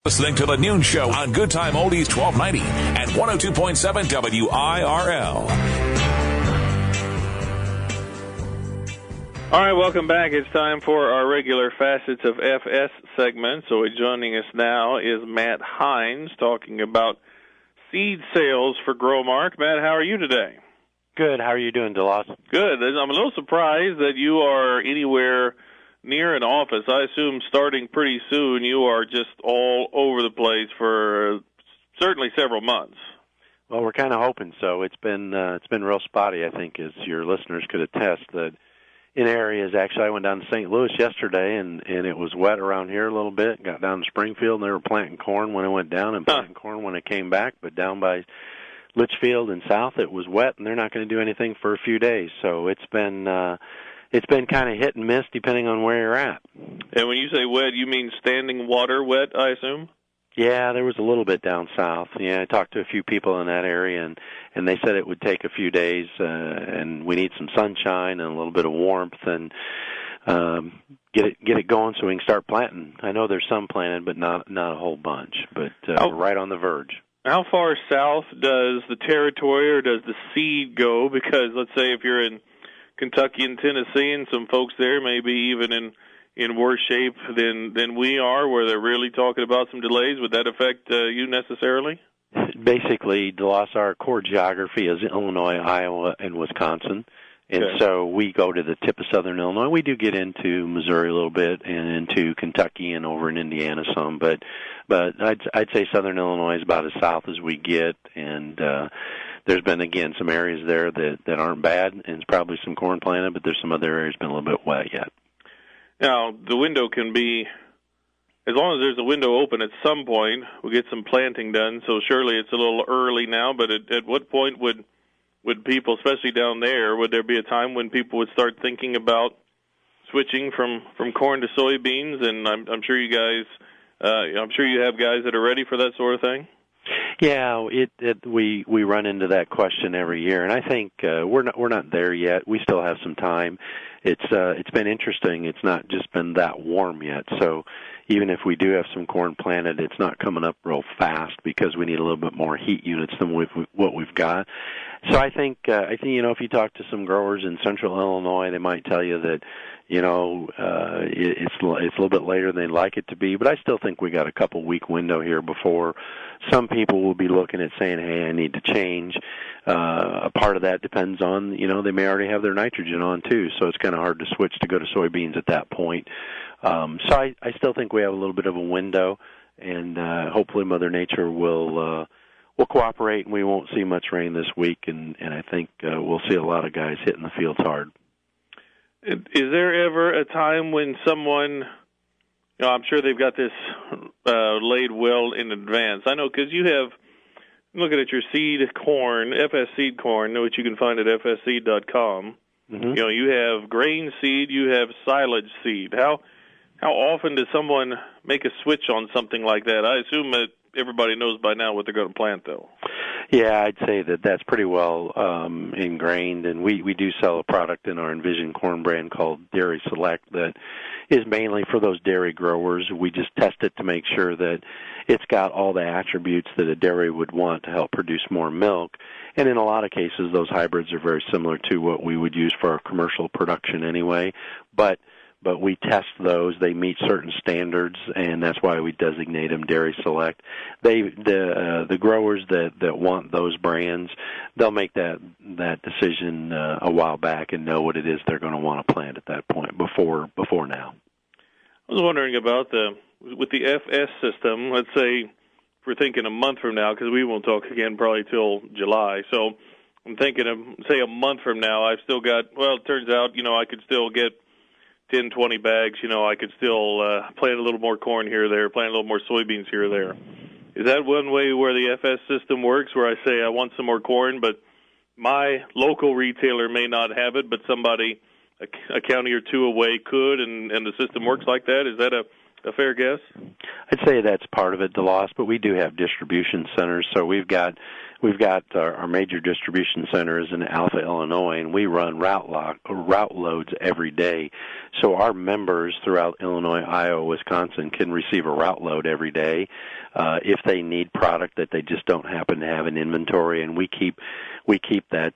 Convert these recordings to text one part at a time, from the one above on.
Listening to the Noon Show on Good Time Oldies 1290 and 102.7 WIRL. All right, welcome back. It's time for our regular Facets of FS segment. So joining us now is Matt Hynes talking about seed sales for Growmark. Matt, how are you today? Good. How are you doing, DeLoss? Good. I'm a little surprised that you are anywhere near an office. I assume starting pretty soon you are just all over the place for certainly several months. Well, we're kind of hoping so. It's been real spotty, I think, as your listeners could attest, that in areas, actually I went down to St. Louis yesterday and it was wet around here a little bit. Got down to Springfield and they were planting corn when I went down and planting corn when I came back, but down by Litchfield and south it was wet and they're not going to do anything for a few days. So it's been kind of hit and miss depending on where you're at. And when you say wet, you mean standing water wet, I assume? Yeah, there was a little bit down south. Yeah, I talked to a few people in that area, and they said it would take a few days, and we need some sunshine and a little bit of warmth, and get it going so we can start planting. I know there's some planted, but not a whole bunch. But we're right on the verge. How far south does the territory or does the seed go? Because let's say if you're in Kentucky and Tennessee, and some folks there may be even in worse shape than we are, where they're really talking about some delays. Would that affect you necessarily? Basically, DeLoss, our core geography is Illinois, Iowa, and Wisconsin. And so we go to the tip of southern Illinois. We do get into Missouri a little bit and into Kentucky and over in Indiana some, but I'd say southern Illinois is about as south as we get, and there's been, again, some areas there that aren't bad, and it's probably some corn planted, but there's some other areas been a little bit wet yet. Now, the window can be, as long as there's a window open at some point, we'll get some planting done, so surely it's a little early now, but at what point would people, especially down there, would there be a time when people would start thinking about switching from corn to soybeans? And I'm sure you guys, I'm sure you have guys that are ready for that sort of thing. Yeah, we run into that question every year, and I think we're not there yet. We still have some time. It's been interesting. It's not just been that warm yet, so even if we do have some corn planted, it's not coming up real fast because we need a little bit more heat units than what we've got. So I think if you talk to some growers in central Illinois, they might tell you that it's a little bit later than they'd like it to be, but I still think we got a couple week window here before some people will be looking at saying, hey, I need to change. A part of that depends on, they may already have their nitrogen on too, so it's kind of hard to switch to go to soybeans at that point. So I still think we have a little bit of a window, and hopefully Mother Nature will cooperate and we won't see much rain this week, and I think we'll see a lot of guys hitting the fields hard. Is there ever a time when someone, I'm sure they've got this laid well in advance. I know because you have, looking at your seed corn, FS seed corn, which you can find at fsseed.com. Mm-hmm. You have grain seed, you have silage seed. How often does someone make a switch on something like that? I assume that everybody knows by now what they're going to plant, though. Yeah, I'd say that's pretty well ingrained, and we do sell a product in our Envision corn brand called Dairy Select that is mainly for those dairy growers. We just test it to make sure that it's got all the attributes that a dairy would want to help produce more milk, and in a lot of cases those hybrids are very similar to what we would use for our commercial production anyway, but we test those. They meet certain standards, and that's why we designate them Dairy Select. The growers that want those brands, they'll make that decision a while back and know what it is they're going to want to plant at that point before now. I was wondering about with the FS system. Let's say if we're thinking a month from now, because we won't talk again probably till July. So I'm thinking of, say, a month from now, I've still got, well, it turns out, I could still get 10, 20 bags, I could still plant a little more corn here or there, plant a little more soybeans here or there. Is that one way where the FS system works, where I say I want some more corn, but my local retailer may not have it, but somebody a county or two away could, and the system works like that? Is that a fair guess? I'd say that's part of it, DeLoss, but we do have distribution centers, so we've got we've got our major distribution center is in Alpha, Illinois, and we run route loads every day. So our members throughout Illinois, Iowa, Wisconsin can receive a route load every day if they need product that they just don't happen to have in inventory. And we keep that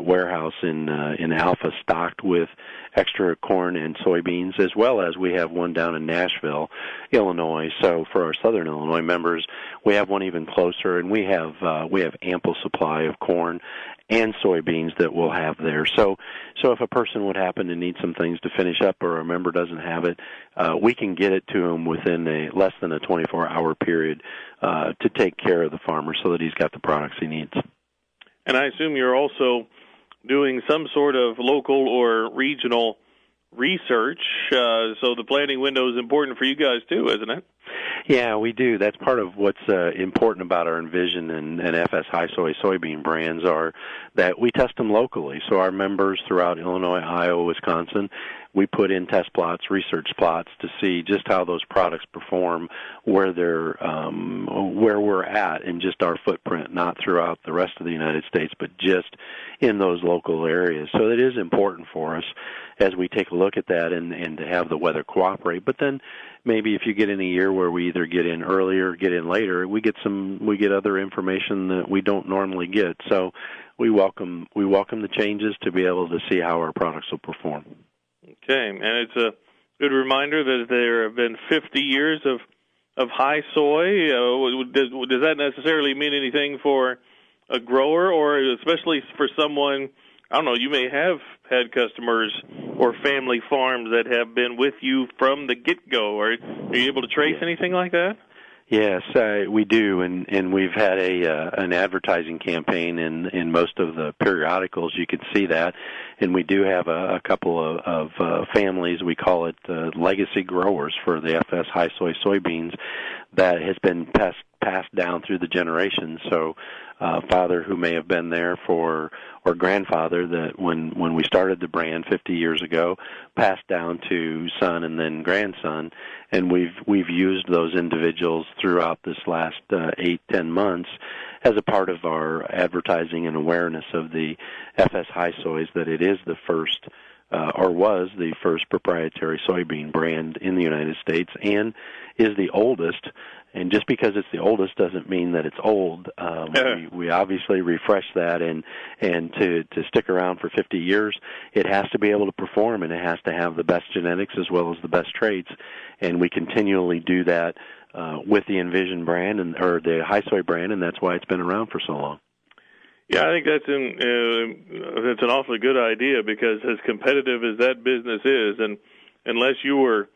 warehouse in Alpha stocked with extra corn and soybeans, as well as we have one down in Nashville, Illinois. So for our Southern Illinois members, we have one even closer, and we have ample supply of corn and soybeans that we'll have there. So if a person would happen to need some things to finish up, or a member doesn't have it, we can get it to him within less than a 24-hour period to take care of the farmer so that he's got the products he needs. And I assume you're also doing some sort of local or regional research, so the planting window is important for you guys too, isn't it? Yeah, we do. That's part of what's important about our Envision and FS High Soy soybean brands are that we test them locally. So our members throughout Illinois, Iowa, Wisconsin, we put in test plots, research plots to see just how those products perform where we're at in just our footprint, not throughout the rest of the United States, but just in those local areas. So it is important for us as we take a look at that and to have the weather cooperate. But then maybe if you get in a year where we either get in earlier or get in later, we get other information that we don't normally get. So we welcome the changes to be able to see how our products will perform. Okay, and it's a good reminder that there have been 50 years of high soy. Does that necessarily mean anything for a grower, or especially for someone, I don't know, you may have had customers or family farms that have been with you from the get-go. Are you able to trace anything like that? Yes, we do, and we've had an advertising campaign in most of the periodicals. You can see that, and we do have a couple of families. We call it legacy growers for the FS High Soy soybeans that has been passed down through the generations. So father who may have been there or grandfather that when we started the brand 50 years ago, passed down to son and then grandson, and we've used those individuals throughout this last 8-10 months as a part of our advertising and awareness of the FS High Soys, that it is the first or was the first proprietary soybean brand in the United States and is the oldest. And just because it's the oldest doesn't mean that it's old. We obviously refresh that, and to stick around for 50 years, it has to be able to perform, and it has to have the best genetics as well as the best traits. And we continually do that with the Envision brand or the High Soy brand, and that's why it's been around for so long. Yeah, I think that's an awfully good idea, because as competitive as that business is, and unless you were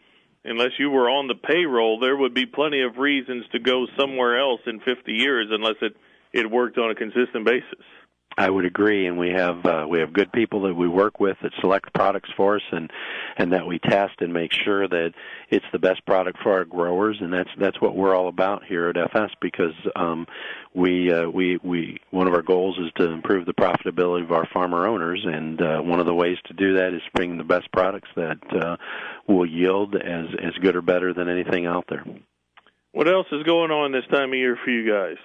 on the payroll, there would be plenty of reasons to go somewhere else in 50 years unless it worked on a consistent basis. I would agree, and we have good people that we work with that select products for us, and that we test and make sure that it's the best product for our growers, and that's what we're all about here at FS, because we one of our goals is to improve the profitability of our farmer owners, and one of the ways to do that is bring the best products that will yield as good or better than anything out there. What else is going on this time of year for you guys?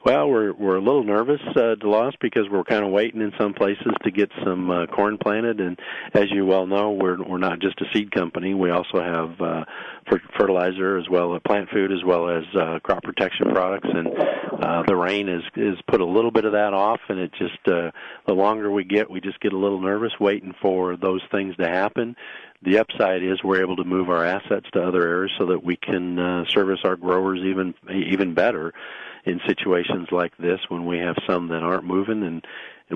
Well, we're a little nervous, DeLoss, because we're kind of waiting in some places to get some corn planted, and as you well know, we're not just a seed company. We also have fertilizer as well as plant food as well as crop protection products, and the rain is put a little bit of that off, and it just the longer we just get a little nervous waiting for those things to happen. The upside is we're able to move our assets to other areas so that we can service our growers even better in situations like this when we have some that aren't moving, and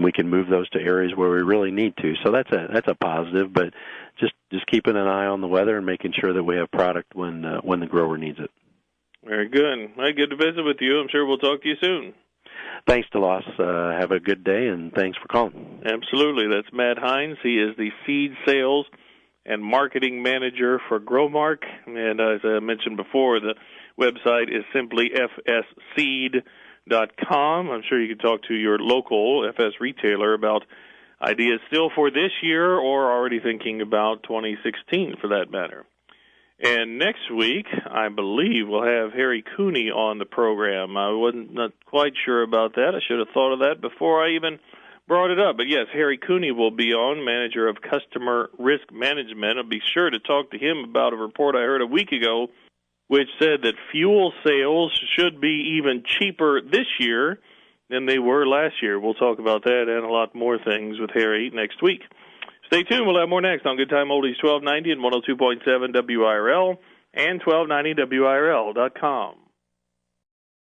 we can move those to areas where we really need to. So that's a positive, but just keeping an eye on the weather and making sure that we have product when the grower needs it. Very good. Well, good to visit with you. I'm sure we'll talk to you soon. Thanks, DeLoss. Have a good day, and thanks for calling. Absolutely. That's Matt Hynes. He is the Seed Sales and Marketing Manager for Growmark. And as I mentioned before, the website is simply fsseed.com. I'm sure you can talk to your local FS retailer about ideas still for this year or already thinking about 2016 for that matter. And next week, I believe, we'll have Harry Cooney on the program. I wasn't not quite sure about that. I should have thought of that before I even brought it up. But yes, Harry Cooney will be on, manager of customer risk management. I'll be sure to talk to him about a report I heard a week ago, which said that fuel sales should be even cheaper this year than they were last year. We'll talk about that and a lot more things with Harry next week. Stay tuned. We'll have more next on Good Time Oldies 1290 and 102.7 WIRL and 1290WIRL.com.